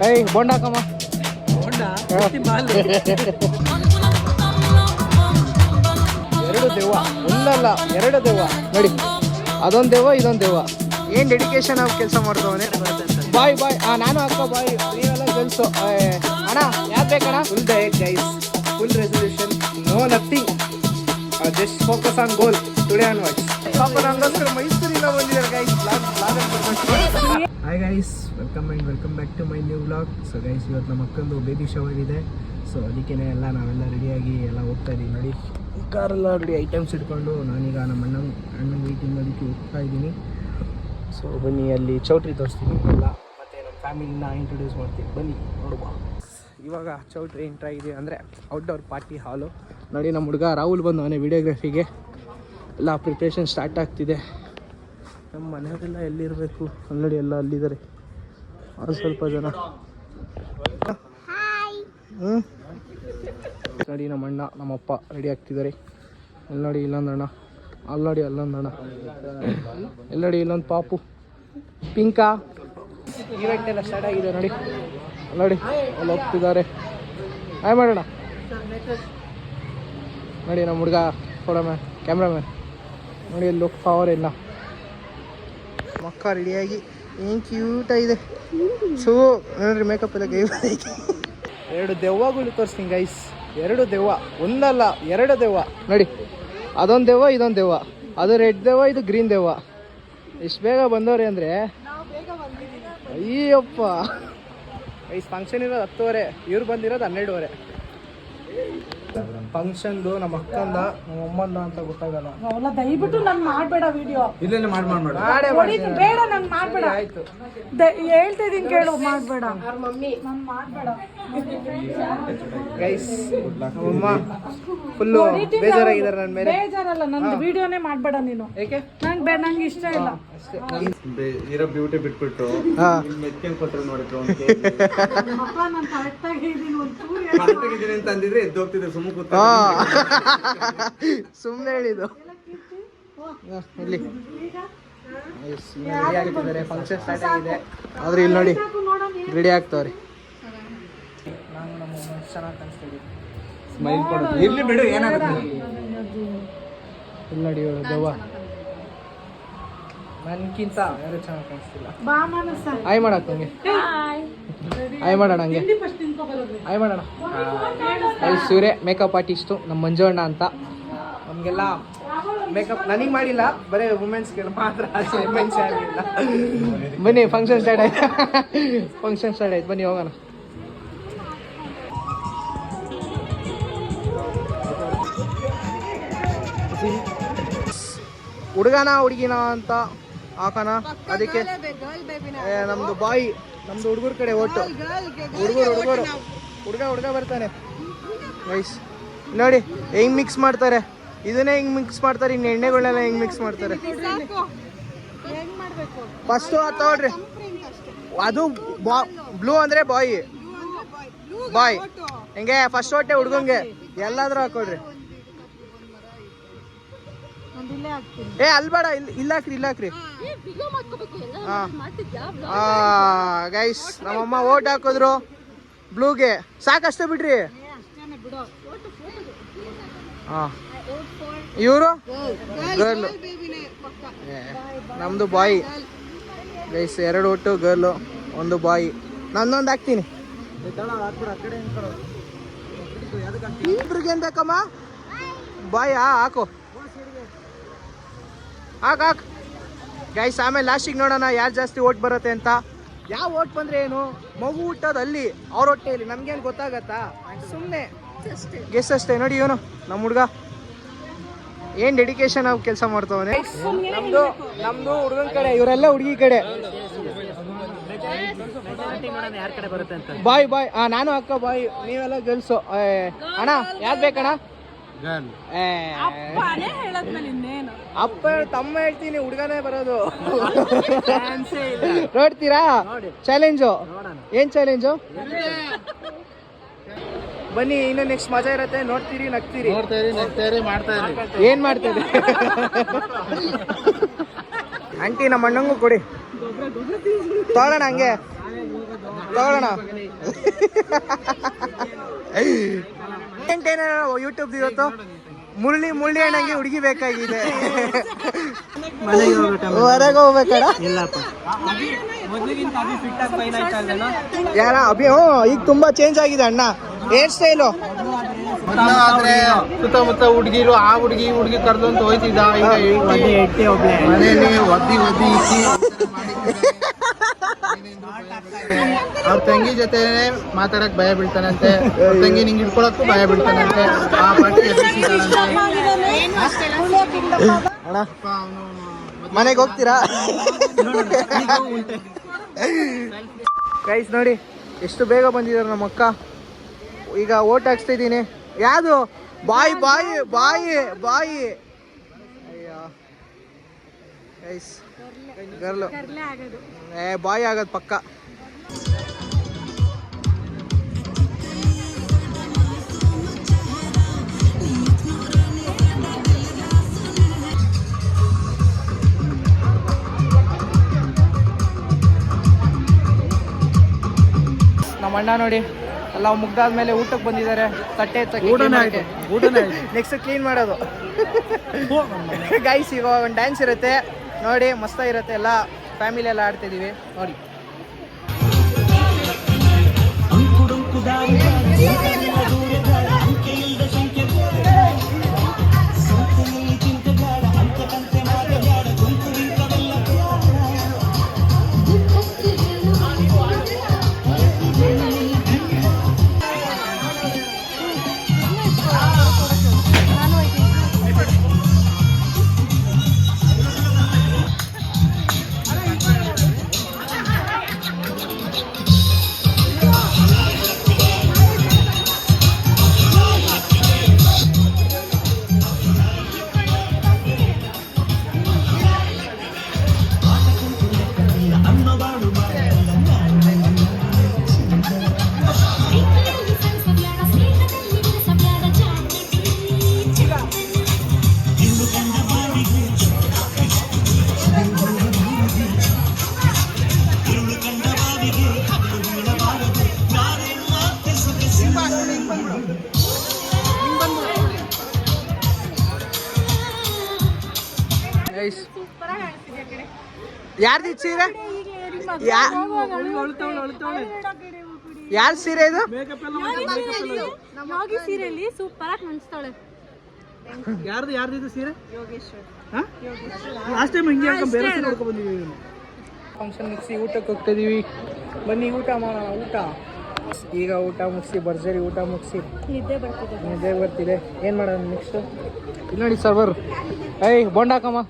ಏಯ್ ಬೋಂಡ ಹಾಕಮ್ಮ. ಎರಡು ದೆವ್ವ, ಒಂದಲ್ಲ ಎರಡು ದೆವ್ವ ನೋಡಿ. ಅದೊಂದು ದೆವ್ವ, ಇದೊಂದು ದೆವ್ವ. ಏನು ಡೆಡಿಕೇಶನ್ ಆಗಿ ಕೆಲಸ ಮಾಡ್ತಾವನೆ. ಬಾಯ್ ಬಾಯ್. ನಾನು ಅಕ್ಕ ಬಾಯ್, ನೀವೆಲ್ಲ ಗೆಲ್ಸು. ಅಣ್ಣ ಯಾವ್ದು ಬೇಕಣ್ಣ? Full diet guys, full resolution, no nothing, just focus on goal today onwards. ಪಾಪ ನಂಗೋಸ್ಕರ ಮೈಸೂರಿಂದ ಬಂದಿದ್ದಾರೆ guys. Hi guys, welcome back to my new vlog. So guys, ಇವತ್ತು ನಮ್ಮ ಅಕ್ಕಂದು ಬೇಬಿ ಶವರ್ ಇದೆ. ಸೊ ಅದಕ್ಕೇ ನಾವೆಲ್ಲ ರೆಡಿಯಾಗಿ ಎಲ್ಲ ಹೋಗ್ತಾ ಇದ್ದೀವಿ ನೋಡಿ. ಕಾರೆಲ್ಲ ರೆಡಿ ಐಟಮ್ಸ್ ಇಟ್ಕೊಂಡು ನಾನೀಗ ನಮ್ಮ ಅಣ್ಣನ ವೀಟಿಂಗ್ ಅದಕ್ಕೆ ಹೋಗ್ತಾ ಇದ್ದೀನಿ. ಸೊ ಬನ್ನಿ, ಅಲ್ಲಿ ಚೌಟ್ರಿ ತೋರಿಸ್ತೀನಿ ಎಲ್ಲ, ಮತ್ತು ನಮ್ಮ ಫ್ಯಾಮಿಲಿನ ಇಂಟ್ರೊಡ್ಯೂಸ್ ಮಾಡ್ತೀನಿ, ಬನ್ನಿ ನೋಡುವ. ಇವಾಗ ಚೌಟ್ರಿ ಎಂಟ್ರ್ ಆಗಿದೆ, ಅಂದರೆ ಔಟ್ಡೋರ್ ಪಾರ್ಟಿ ಹಾಲು ನೋಡಿ. ನಮ್ಮ ಹುಡುಗ ರಾಹುಲ್ ಬಂದು ಅವನೇ ವಿಡಿಯೋಗ್ರಫಿಗೆ ಎಲ್ಲ ಪ್ರಿಪ್ರೇಷನ್ ಸ್ಟಾರ್ಟ್ ಆಗ್ತಿದೆ. ನಮ್ಮ ಮನೆಯವರೆಲ್ಲ ಎಲ್ಲಿರಬೇಕು ಅಲ್ಲಿ ಎಲ್ಲ ಅಲ್ಲಿದ್ದಾರೆ, ಅದು ಸ್ವಲ್ಪ ಜನ. ನೋಡಿ ನಮ್ಮ ಅಣ್ಣ ನಮ್ಮಪ್ಪ ರೆಡಿ ಆಗ್ತಿದ್ದಾರೆ. ಅಲ್ಲಿ ನೋಡಿ ಇಲ್ಲೊಂದು ಅಣ್ಣ, ಅಲ್ಲಿ ನೋಡಿ ಅಲ್ಲೊಂದು ಅಣ್ಣ, ಎಲ್ಲ ನೋಡಿ ಇಲ್ಲೊಂದು ಪಾಪು ಪಿಂಕಾ. ಈವೆಂಟ್ ಎಲ್ಲ ಸ್ಟಾರ್ಟ್ ಆಗಿದೆ ನೋಡಿ, ನೋಡಿ ಅಲ್ಲಿ ಹೋಗ್ತಿದ್ದಾರೆ. ಹಾಯ್ ಮಾಡೋಣ ನೋಡಿ. ನಮ್ಮ ಹುಡುಗ ಫೋಟೋ ಮ್ಯಾನ್, ಕ್ಯಾಮ್ರಾಮ್ಯಾನ್ ನೋಡಿ ಅಲ್ಲಿ ಹೋಗ್ತಾ ಅವರೆಲ್ಲ. ಮಕ್ಕ ರೆಡಿಯಾಗಿ ಏನು ಕ್ಯೂಟಾಗಿದೆ. ಸೊ ನೋಡ್ರಿ, ಮೇಕಪ್ ಎಲ್ಲ ಕೈ ಬಂದೈತಿ. ಎರಡು ದೆವ್ವಗಳು ತೋರಿಸ್ತೀನಿ ಗೈಸ್, ಎರಡು ದೆವ್ವ, ಒಂದಲ್ಲ ಎರಡು ದೆವ್ವ ನೋಡಿ. ಅದೊಂದು ದೆವ್ವ, ಇದೊಂದು ದೆವ್ವ. ಅದು ರೆಡ್ ದೆವ್ವ, ಇದು ಗ್ರೀನ್ ದೆವ್ವ. ಎಷ್ಟು ಬೇಗ ಬಂದವ್ರೆ ಅಂದರೆ ಅಯ್ಯಪ್ಪ. ಗೈಸ್ ಫಂಕ್ಷನ್ ಇರೋದು 10:30, ಇವ್ರು ಬಂದಿರೋದು 12:30. ಫಂಕ್ಷನ್ದು ನಮ್ಮ ಅಕ್ಕಂದ ನಮ್ಮ ಅಮ್ಮಂದ ಅಂತ ಗೊತ್ತಾಗಲ್ಲ. ದಯವಿಟ್ಟು ನಂಗೆ ಮಾಡಬೇಡ ವಿಡಿಯೋ. ಇಲ್ಲೆಲ್ಲ ಬೇಡ ನಂಗೆ ಮಾಡಬೇಡ. ಆಯ್ತು ಹೇಳ್ತಾ ಇದೀನಿ ಕೇಳು, ಮಾಡಬೇಡ. ನಾನು ಮಾಡಬೇಡ ಗೈಸ್. ಅಮ್ಮ ಫುಲ್ಲು ಬೇಜಾರಾಗಿದ್ದಾರೆ ನನ್ನ ಮೇಲೆ. ಬೇಜಾರಲ್ಲ, ನನ್ನ ವಿಡಿಯೋನೇ ಮಾಡಬೇಡ ನೀನು. ಏಕೆ? ನಂಗೆ ಇಷ್ಟ ಇಲ್ಲ. ಇರೋ ಬ್ಯೂಟಿ ಬಿಟ್ಬಿಟ್ಟು ಮೆತ್ಕೊಂಡ್ ಕೊಟ್ಟರು ನೋಡಿದ್ರು ನಾನು ಕರೆಕ್ಟಾಗಿ ಇದೀನಿ, ಅಂತ ಅಂದಿದ್ರೆ ಎದ್ದು ಹೋಗ್ತಿದ್ದೆ. ಸುಮ್ಮನೆ ಹೇಳಿದ್ದು. ಇಲ್ಲಿ ರೆಡಿ ಆಗ್ತಿದ್ದಾರೆ, ಫಂಕ್ಷನ್ ಸ್ಟಾರ್ಟ್ ಆಗಿದೆ. ಆದ್ರೆ ಇಲ್ಲಿ ನೋಡಿ ರೆಡಿ ಆಗ್ತವ್ರೆ. ನಾನು ನಮ್ಮ ಚೆನ್ನಾಗಿ ಕಾಣಿಸ್ತಿದ್ದೀವಿ. ಸ್ಮೈಲ್ ಕೊಡೋದು ಇರ್ಲಿ ಬಿಡು, ಏನಾಗುತ್ತೆ. ಇಲ್ಲಿ ನೋಡಿ ಇವರು ದೆವ್ವ, ನನ್ಕಿಂತ ಯಾರು ಚೆನ್ನಾಗಿ ಕಾಣಿಸ್ತಿಲ್ಲ. ಆಯ್ ಮಾಡಕ್ ನಂಗೆ, ಆಯ್ ಮಾಡೋಣ ಹಂಗೆ, ಆಯ್ ಮಾಡೋಣ. ಅಲ್ಲಿ ಸೂರ್ಯ ಮೇಕಪ್ ಆರ್ಟಿಸ್ಟು ನಮ್ಮ ಮಂಜುವಣ್ಣ ಅಂತ. ನಮಗೆಲ್ಲ ಮೇಕಪ್ ನನಗೆ ಮಾಡಿಲ್ಲ, ಬರೀ ವುಮೆನ್ಸ್ಗೆಲ್ಲ ಮಾತ್ರ, ಮೆನ್ಸ್ ಯಾರಿಲ್ಲ. ಬನ್ನಿ ಫಂಕ್ಷನ್ ಸ್ಟಾರ್ಟ್ ಆಯ್ತು, ಫಂಕ್ಷನ್ ಸ್ಟಾರ್ಟ್ ಆಯ್ತು, ಬನ್ನಿ ಹೋಗೋಣ. ಹುಡುಗನ ಹುಡುಗಿನ ಅಂತ ಹಾಕೋಣ, ಅದಕ್ಕೆ ನಮ್ದು ಬಾಯ್, ನಮ್ದು ಹುಡುಗರ ಕಡೆ ಒಟ್ಟು ಹುಡುಗರು ಹುಡುಗ ಬರ್ತಾನೆ ವೈಸ್. ನೋಡಿ ಹೆಂಗ್ ಮಿಕ್ಸ್ ಮಾಡ್ತಾರೆ, ಇದನ್ನೇ ಹಿಂಗ್ ಮಿಕ್ಸ್ ಮಾಡ್ತಾರೆ. ಇನ್ನು ಎಣ್ಣೆಗಳನ್ನೆಲ್ಲ ಹೆಂಗ್ ಮಿಕ್ಸ್ ಮಾಡ್ತಾರೆ. ಫಸ್ಟ್ ತಗೊಳ್ರಿ, ಅದು ಬ್ಲೂ ಅಂದ್ರೆ ಬಾಯ್, ಹೆಂಗೆ ಫಸ್ಟ್ ಹೊಟ್ಟೆ ಹುಡುಗಂಗೆ ಎಲ್ಲಾದ್ರೂ ಹಾಕೊಳ್ರಿ. ಅಲ್ಲಿ ಬೇಡ, ಇಲ್ಲಾಕ್ರಿ. ಗೈಸ್ ನಮ್ಮಮ್ಮ ಓಟ್ ಹಾಕಿದ್ರು ಬ್ಲೂಗೆ, ಸಾಕಷ್ಟೇ ಬಿಡ್ರಿ. ಇವರು ಗರ್ಲು, ನಮ್ದು ಬಾಯ್ ಗೈಸ್. 2 ಒಟ್ಟು ಗರ್ಲು, 1 ಬಾಯ್. ನಂದೊಂದು ಹಾಕ್ತೀನಿ. ಇಬ್ರಿಗೆ ಏನ್ ಬೇಕಮ್ಮ? ಬಾಯ್ ಹಾಕು, ಹಾಕ್ ಗೈಸ್. ಆಮೇಲೆ ಲಾಸ್ಟಿಗೆ ನೋಡೋಣ ಯಾರು ಜಾಸ್ತಿ ಓಟ್ ಬರುತ್ತೆ ಅಂತ. ಯಾವ ಓಟ್ ಬಂದ್ರೆ ಏನು, ಮಗು ಹುಟ್ಟೋದು ಅಲ್ಲಿ, ಅವ್ರ ಹೊಟ್ಟೆಯಲ್ಲಿ, ನಮ್ಗೇನು ಗೊತ್ತಾಗತ್ತಾ? ಸುಮ್ಮನೆ ಗೆಸ್ ಅಷ್ಟೇ. ನೋಡಿ ಇವನು ನಮ್ಮ ಹುಡುಗ ಏನು ಡೆಡಿಕೇಶನ್ ಆಗಿ ಕೆಲಸ ಮಾಡ್ತಾವನೆ. ನಮ್ದು ಹುಡುಗನ ಕಡೆ, ಇವರೆಲ್ಲ ಹುಡುಗಿ ಕಡೆ. ಬಾಯ್ ನಾನು ಅಕ್ಕ ಬಾಯ್, ನೀವೆಲ್ಲ ಗರ್ಲ್ಸು. ಅಣ್ಣ ಯಾವ್ದು ಬೇಕಣ್ಣ? ಅಪ್ಪ ತಮ್ಮ ಹೇಳ್ತೀನಿ, ಹುಡುಗನೇ ಬರೋದು. ನೋಡ್ತೀರಾ ಚಾಲೆಂಜು? ಏನ್ ಚಾಲೆಂಜು? ಬನ್ನಿ, ಇನ್ನು ನೆಕ್ಸ್ಟ್ ಮಜಾ ಇರತ್ತೆ. ನೋಡ್ತೀರಿ, ನಗ್ತೀರಿ. ಏನ್ ಮಾಡ್ತೀರಿ? ಆಂಟಿ ನಮ್ಮ ಅಣ್ಣಂಗೂ ಕೊಡಿ, ತಗೊಳ್ಳೋಣ ಹಂಗೆ ತಗೊಳ್ಳೋಣ. ಯೂಟ್ಯೂಬ್ ಇವತ್ತು ಮುಳ್ಳಿ ಅಣ್ಣಂಗೆ ಹುಡುಗಿ ಬೇಕಾಗಿದೆ. ಹೊರಗೆ ಹೋಗ್ಬೇಕಣ ಯಾರ ಅಭಿ? ಈಗ ತುಂಬಾ ಚೇಂಜ್ ಆಗಿದೆ ಅಣ್ಣ ಹೇರ್ ಸ್ಟೈಲು. ಆದ್ರೆ ಸುತ್ತಮುತ್ತ ಹುಡುಗಿರು ಆ ಹುಡುಗಿ ಕರ್ದಂತ ಹೋಯ್ತಿದ್ದ. ಈಗ ಮನೇಲಿ ಒದ್ದಿ ಇಕ್ಕಿ ಅವ್ರ ತಂಗಿ ಜೊತೆ ಮಾತಾಡಕ್ ಭಯ ಬೀಳ್ತಾನಂತೆ, ಅವ್ರ ತಂಗಿ ನಿಂಗೆ ಹಿಡ್ಕೊಳಕ್ಕೂ ಭಯ ಬೀಳ್ತಾನಂತೆ. ಆ ಪಾರ್ಟಿ ಅಣ್ಣ ಮನೆಗೆ ಹೋಗ್ತೀರಾ? ಗೈಸ್ ನೋಡಿ ಎಷ್ಟು ಬೇಗ ಬಂದಿದ್ದಾರೆ ನಮ್ಮ ಅಕ್ಕ. ಈಗ ಓಟ್ ಹಾಕ್ಸ್ತಾ ಇದ್ದೀನಿ. ಯಾವುದು ಬಾಯಿ ಬಾಯಿ ಬಾಯಿ ಬಾಯಿ ಅಯ್ಯೋ ಗೈಸ್ ಗರ್ಲು ಬಾಯಿ ಆಗೋದು ಪಕ್ಕ. ನಮ್ಮ ಅಣ್ಣ ನೋಡಿ ಎಲ್ಲ ಮುಗ್ದಾದ್ಮೇಲೆ ಊಟಕ್ಕೆ ಬಂದಿದ್ದಾರೆ. ತಟ್ಟೆ ನೆಕ್ಸ್ಟ್ ಕ್ಲೀನ್ ಮಾಡೋದು. ಗೈಸ್ ಈಗ ಒಂದು ಡ್ಯಾನ್ಸ್ ಇರುತ್ತೆ ನೋಡಿ, ಮಸ್ತಾಗಿರುತ್ತೆ. ಎಲ್ಲ ಫ್ಯಾಮಿಲಿ ಎಲ್ಲ ಆಡ್ತಿದ್ದೀವಿ ನೋಡಿ. ಯಾರ್ದು ಸೀರೆ? ಯಾರ ಸೀರೆ ಇದು? ಸೀರೆಯಲ್ಲಿ ಸೂಪರ್ ಆಗಿ ಕಾಣಿಸ್ತಾಳೆ. ಯಾರ್ದು ಸೀರೆ? ಲಾಸ್ಟ್ ಟೈಮ್ ಹಿಂಗೆ ಬೇರೆ ಸೀರೆ ನೋಡ್ಕೊಂಡು ಬಂದಿದ್ದೀವಿ. ಫಂಕ್ಷನ್ ಮುಗಿಸಿ ಊಟಕ್ಕೆ ಹೋಗ್ತಾ ಇದೀವಿ. ಬನ್ನಿ ಊಟ ಮಾಡೋಣ. ಊಟ ಈಗ ಊಟ ಮುಗಿಸಿ ಭರ್ಜರಿ ಊಟ ಮುಗಿಸಿ ನಿದ್ದೆ ಬರ್ತಿದೆ. ಏನು ಮಾಡೋಣ ನೆಕ್ಸ್ಟು? ಇಲ್ಲಿ ನೋಡಿ ಸರ್ವರ್. ಏಯ್ ಬೋಂಡ ಹಾಕಮ್ಮ.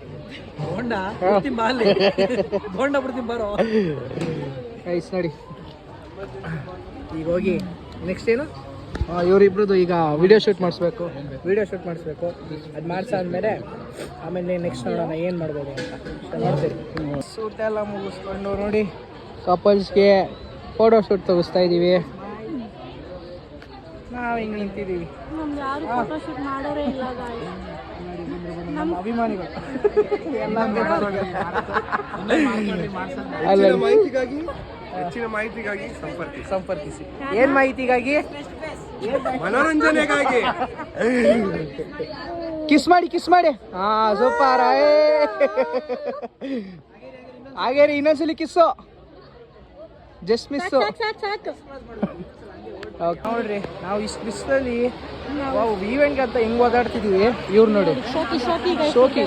ಐಸ್ ನೋಡಿ. ಈಗ ಹೋಗಿ ನೆಕ್ಸ್ಟ್ ಏನು ಇವರಿಬ್ರದ್ದು ಈಗ ವಿಡಿಯೋ ಶೂಟ್ ಮಾಡಿಸ್ಬೇಕು. ಅದು ಮಾಡಿಸಾದ್ಮೇಲೆ ಆಮೇಲೆ ನೆಕ್ಸ್ಟ್ ನೋಡೋಣ ಏನು ಮಾಡ್ಬೋದು ಅಂತ ನೋಡ್ತೀವಿ. ಶೂಟ್ ಎಲ್ಲ ಮುಗಿಸ್ಕೊಂಡು ನೋಡಿ ಕಪಲ್ಸ್ಗೆ ಫೋಟೋ ಶೂಟ್ ತೆಗಿಸ್ತಾ ಇದ್ದೀವಿ. ನಾವು ಹಿಂಗೆ ನಿಂತಿದ್ದೀವಿ. ನಮ್ಮ ಅಭಿಮಾನಿಗಳು ಹೆಚ್ಚಿನ ಮಾಹಿತಿಗಾಗಿ ಸಂಪರ್ಕಿಸಿ. ಏನ್ ಮಾಹಿತಿಗಾಗಿ? ಮನೋರಂಜನೆಗಾಗಿ. ಕಿಸ್ ಮಾಡಿ. ಹಾ ಸೂಪರ್. ಹಾಗೇ ಇನ್ನೊಂದ್ಸಲಿ ಕಿಸ್ಸು, ಜಸ್ಟ್ ಮಿಸ್ಸು. ನೋಡ್ರಿ ನಾವು ಇಷ್ಟು ಬಿಸಿಲಲ್ಲಿ ಈವೆಂಟ್ ಅಂತ ಹೆಂಗ್ ಓದಾಡ್ತಿದೀವಿ. ಇವ್ರು ನೋಡಿ ಶೋಕಿ,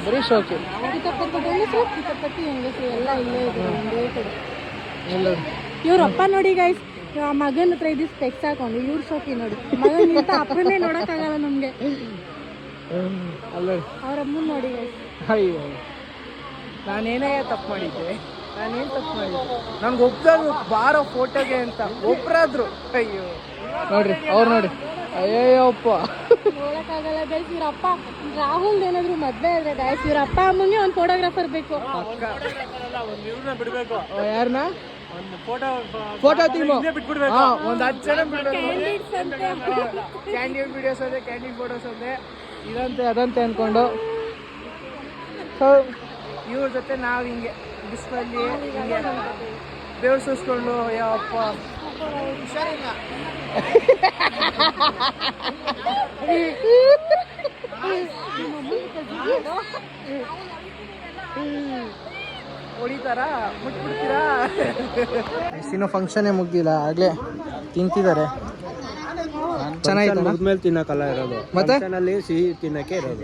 ಬರೀ ಶೋಕಿ. ಇವ್ರಪ್ಪ ನೋಡಿ ಗೈಸ್, ಮಗನ ಹತ್ರ ಇದು ಸ್ಪೆಕ್ಸ್ ಹಾಕೊಂಡು ಇವ್ರು ಶೋಕಿ ನೋಡಿ. ಮಗನ ಅಪ್ಪನೇ ನೋಡಕ್ಕಾಗಲ್ಲ ನಮ್ಗೆ. ಅವ್ರಮ್ಮನ್ ನೋಡಿ ಗೈಸ್. ಅಯ್ಯೋ ನಾನೇನೇ ತಪ್ಪು ಮಾಡಿದ್ದೆ? ನನ್ಗೆ ಒಬ್ರು ಬಾರೋ ಫೋಟೋಗೆ ಅಂತ ಒಬ್ರಾದ್ರು. ಅಯ್ಯೋ ನೋಡ್ರಿ ಅವ್ರು ನೋಡಿ. ಅಯ್ಯಪ್ಪ ನೋಡಕ್ಕಾಗಲ್ಲ ಗೈಸ್. ಇವ್ರಪ್ಪ ರಾಹುಲ್ ಏನಾದ್ರು ಮದ್ವೆ ಆದ್ರೆ ಗೈಸ್ ಇವ್ರಪ್ಪ ಅಮ್ಮಂಗೆ ಒಂದು ಫೋಟೋಗ್ರಾಫರ್ ಬೇಕು. ಯಾರನ್ನ? ಫೋಟೋ ಟೀಮು ಒಂದು 10 ಜನ ಕ್ಯಾಂಡಿಡ್ ವಿಡಿಯೋಸ್ ಅದೇ, ಕ್ಯಾಂಡಿಡ್ ಫೋಟೋಸ್ ಅದೇ, ಇದಂತೆ ಅದಂತೆ ಅಂದ್ಕೊಂಡು ಇವ್ರ ಜೊತೆ ನಾವು ಹಿಂಗೆ ಬಿಸಿಲಲ್ಲಿ ಹಿಂಗೆ ಬೆವ್ರು ಸುಸ್ಕೊಂಡು ಯಪ್ಪ ಹೊಡಿತಾರ ಮುಟ್ಬಿಡ್ತೀರಾ. ಇನ್ನೂ ಫಂಕ್ಷನ್ನೇ ಮುಗ್ದಿಲ್ಲ, ಆಗಲೇ ತಿಂತಿದ್ದಾರೆ. ಚೆನ್ನಾಗಿತ್ತು. ಮುದ್ಮೇಲೆ ತಿನ್ನಕ್ಕಲ್ಲ ಇರೋದು, ಮತ್ತೆ ಅಲ್ಲಿ ಸಿಹಿ ತಿನ್ನಕ್ಕೆ ಇರೋದು.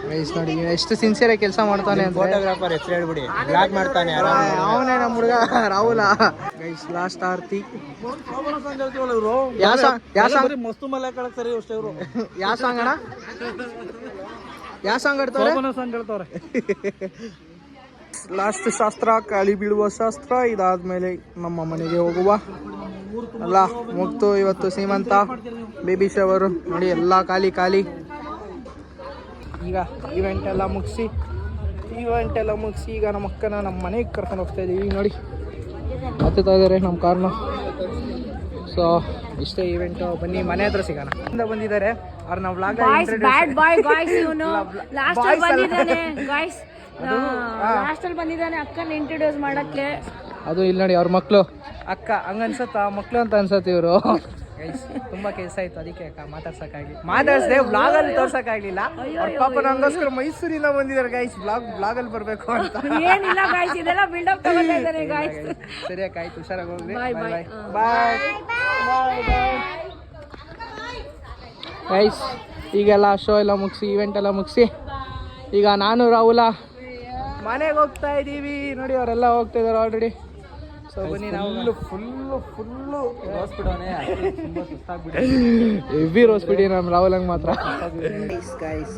ಗೈಸ್ ನೋಡಿ ಎಷ್ಟು ಸಿನ್ಸಿಯರ್ ಕೆಲಸ ಮಾಡ್ತಾನೆ ಅಂತ. ಫೋಟೋಗ್ರಾಫರ್ ಹೆಸರು ಹೇಳ್ಬಿಡಿ, ಬ್ಲಾಗ್ ಮಾಡ್ತಾನೆ. ಅವನೇ ನಮ್ಮ ಹುಡುಗ ರಾಹುಲ. ಗೈಸ್ ಲಾಸ್ಟ್ ಆರ್ತಿ. ಮಸ್ತು ಮಲೆ ಕಳಕ್ ಸರಿ ಅಷ್ಟೇ ಇವರು. ಯಾವ ಸಾಂಗ್ ಅಣ್ಣ? ಯಾವ ಸಾಂಗ್ ಆಡ್ತಾರೆ? ಸಾಂಗ್ ಹೇಳ್ತಾವ್ರೆ. ಲಾಸ್ಟ್ ಶಾಸ್ತ್ರ, ಕಾಲಿ ಬೀಳುವ ಶಾಸ್ತ್ರ. ಇದಾದ್ಮೇಲೆ ನಮ್ಮ ಮನೆಗೆ ಹೋಗುವ ಅಲ್ಲ ಮುಗ್ತು. ಇವತ್ತು ಸೀಮಂತ, ಬೇಬಿ ಶವರು ನೋಡಿ, ಎಲ್ಲ ಖಾಲಿ ಖಾಲಿ. ಈಗ ಇವೆಂಟ್ ಎಲ್ಲ ಮುಗಿಸಿ ಈಗ ನಮ್ಮ ಅಕ್ಕನ ನಮ್ಮ ಮನೆಗೆ ಕರ್ಕೊಂಡು ಹೋಗ್ತಾ ಇದ್ದೀವಿ. ನೋಡಿ ಹತ್ತುತ್ತಾ ಇದ್ದಾರೆ ನಮ್ಮ ಕಾರ್ನ. ಸೊ ಇಷ್ಟೇ ಇವೆಂಟು. ಬನ್ನಿ ಮನೆ ಹತ್ರ ಸಿಗೋಣ. ಬಂದಿದ್ದಾರೆ ಅವ್ರು ನಾವು ವ್ಲಾಗ್ ಬಂದಿದ್ದಾನೆ ಅಕ್ಕನ ಇಂಟ್ರೊಡ್ಯೂಸ್ ಮಾಡಕ್ಕೆ. ಅದು ಇಲ್ಲಿ ನೋಡಿ ಅವ್ರ ಮಕ್ಕಳು. ಅಕ್ಕ ಹಂಗ ಅನ್ಸತ್ತ, ಮಕ್ಳು ಅಂತ ಅನ್ಸತ್ತೆ ಇವರು. ಗೈಸ್ ತುಂಬಾ ಕೆಲಸ ಆಯ್ತು, ಅದಕ್ಕೆ ಅಕ್ಕ ಮಾತಾಡ್ಸ್ದೆ ವ್ಲಾಗಲ್ಲಿ ತೋರ್ಸಕ್ಕಾಗ್ಲಿಲ್ಲ. ಅವ್ರ ಪಾಪ ನಂಗೋಸ್ಕರ ಮೈಸೂರಿಂದ ಬಂದಿದ್ದಾರೆ ಗೈಸ್, ವ್ಲಾಗಲ್ಲಿ ಬರ್ಬೇಕು ಅಂತ. ಏನಿಲ್ಲ ಗಾಯ್ಸ್, ಇದೆಲ್ಲ ಬಿಲ್ಡಪ್ ತಗೊಳ್ತಾ ಇದ್ದಾರೆ ಗಾಯ್ಸ್. ಸರಿ ಅಕ್ಕ, ಆಯ್ತು, ಹುಷಾರಾಗಿ ಹೋಗ್ರಿ. ಬಾಯ್ ಬಾಯ್ ಗೈಸ್. ಈಗೆಲ್ಲ ಶೋ ಎಲ್ಲ ಮುಗಿಸಿ, ಇವೆಂಟ್ ಎಲ್ಲ ಮುಗಿಸಿ, ಈಗ ನಾನು ರಾಹುಲ ಮನೆಗೆ ಹೋಗ್ತಾ ಇದ್ದೀವಿ. ನೋಡಿ ಅವರೆಲ್ಲ ಹೋಗ್ತಾ ಇದ್ದಾರೆ ಆಲ್ರೆಡಿ. ಸೊ ಬನ್ನಿ ನಾವು ಫುಲ್ಲು ಹೆವಿ ರೋಸ್ ಬಿಡಿ ನಮ್ಮ ರಾಹುಲಂಗೆ ಮಾತ್ರ. ಗೈಸ್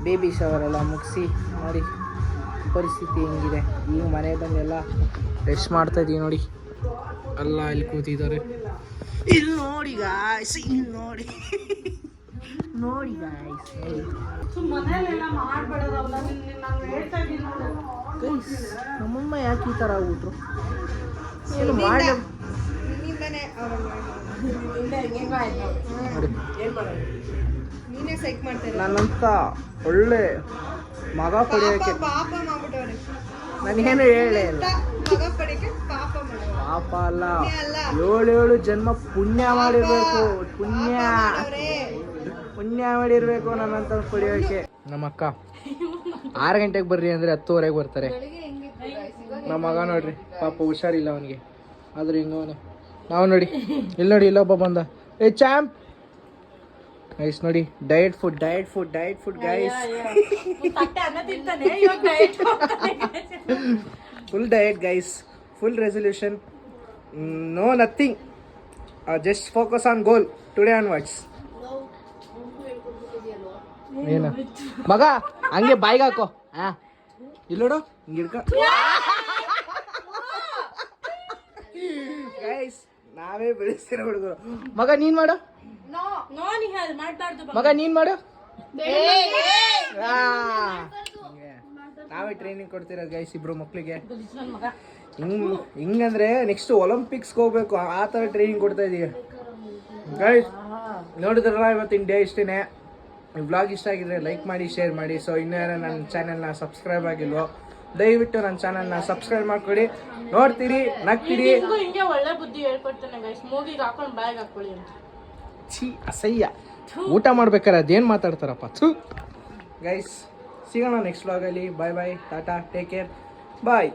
ಬೇಬಿ ಶವರ್ ಎಲ್ಲ ಮುಗಿಸಿ ನೋಡಿ ಪರಿಸ್ಥಿತಿ ಹೆಂಗಿದೆ. ಈಗ ಮನೆ ಬಂದೆಲ್ಲ ರೆಸ್ಟ್ ಮಾಡ್ತಾ ಇದೀವಿ. ನೋಡಿ ಎಲ್ಲ ಇಲ್ಲಿ ಕೂತಿದ್ದಾರೆ. ಇಲ್ಲಿ ನೋಡಿ ಗಾಯ್ಸ್, ಇಲ್ಲಿ ನೋಡಿ ಗಾಯ್ಸ್. ನಮ್ಮಮ್ಮ ಯಾಕೆ ಈ ಥರ ಆಗ್ಬಿಟ್ರು? ಏನು ಮಾಡಿ ನನ್ನಂತ ಒಳ್ಳೆ ಮಗ ಪಡೆಯೋಕೆ ನಾನೇನು ಹೇಳೇ ಇಲ್ಲ. ಪಾಪ ಅಲ್ಲ, 7 ಜನ್ಮ ಪುಣ್ಯ ಮಾಡಿರ್ಬೇಕು. ಪುಣ್ಯ ಮಾಡಿರ್ಬೇಕು ನನ್ನಂತ ಪಡೆಯೋಕೆ. ನಮ್ಮ ಅಕ್ಕ 6 ಗಂಟೆಗೆ ಬರ್ರಿ ಅಂದರೆ 10:30 ಬರ್ತಾರೆ. ನಮ್ಮ ಮಗ ನೋಡ್ರಿ ಪಾಪ ಹುಷಾರಿಲ್ಲ ಅವನಿಗೆ, ಆದ್ರೆ ಹಿಂಗವನೆ. ನಾವು ನೋಡಿ ಇಲ್ಲಿ ನೋಡಿ, ಇಲ್ಲೊಬ್ಬ ಬಂದ. ಏ ಚಾಂಪ್ ಗೈಸ್ ನೋಡಿ, diet food guys. Full diet guys, full resolution, no nothing, just focus on goal today onwards. ಏನ ಮಗ ಹಂಗೆ ಬಾಯಿಗೆ ಹಾಕೋ. ಇಲ್ಲೋಡು ಹಿಂಗೆ ಹಿಡ್ಕ. ಗೈಸ್ ನಾವೇ ಬೆಳೆಸ್ತಿರೋ ಹುಡುಗರು. ಮಗ ನೀನ್ ಮಾಡು, ಮಗ ನೀನ್ ಮಾಡು. ನಾವೇ ಟ್ರೈನಿಂಗ್ ಕೊಡ್ತಿರೋದು ಗೈಸ್ ಇಬ್ರು ಮಕ್ಳಿಗೆ. ಹಿಂಗಂದ್ರೆ ನೆಕ್ಸ್ಟ್ ಒಲಿಂಪಿಕ್ಸ್ಗೆ ಹೋಗ್ಬೇಕು, ಆ ಥರ ಟ್ರೈನಿಂಗ್ ಕೊಡ್ತಾ ಇದೀವಿ ಗೈಸ್. ನೋಡಿದ್ರಲ್ಲ ಇವತ್ತಿನ ಡೇ ಇಷ್ಟೇನೆ. ವ್ಲಾಗ್ ಇಷ್ಟ ಆಗಿದ್ರೆ ಲೈಕ್ ಮಾಡಿ, ಶೇರ್ ಮಾಡಿ. ಸೊ ಇನ್ನೂ ಯಾರು ನನ್ನ ಚಾನೆಲ್ನ ಸಬ್ಸ್ಕ್ರೈಬ್ ಆಗಿಲ್ವೋ ದಯವಿಟ್ಟು ನನ್ನ ಚಾನೆಲ್ನ ಸಬ್ಸ್ಕ್ರೈಬ್ ಮಾಡ್ಕೊಳ್ಳಿ. ನೋಡ್ತೀರಿ, ನಗ್ತೀರಿ. ಹಿಂಗೆ ಒಳ್ಳೆ ಬುದ್ಧಿ ಹೇಳ್ಕೊಡ್ತಾನೆ ಗೈಸ್, ಮೂಗಿಗೆ ಹಾಕೊಂಡು ಬ್ಯಾಗ್ ಹಾಕೊಳ್ಳಿ ಅಂತ. ಛೀ ಅಸಹ್ಯ. ಊಟ ಮಾಡ್ಬೇಕಾರೆ ಅದೇನು ಮಾತಾಡ್ತಾರಪ್ಪ. ಗೈಸ್ ಸಿಗೋಣ ನೆಕ್ಸ್ಟ್ ವ್ಲಾಗಲ್ಲಿ. ಬಾಯ್ ಟಾಟಾ, ಟೇಕ್ ಕೇರ್, ಬಾಯ್.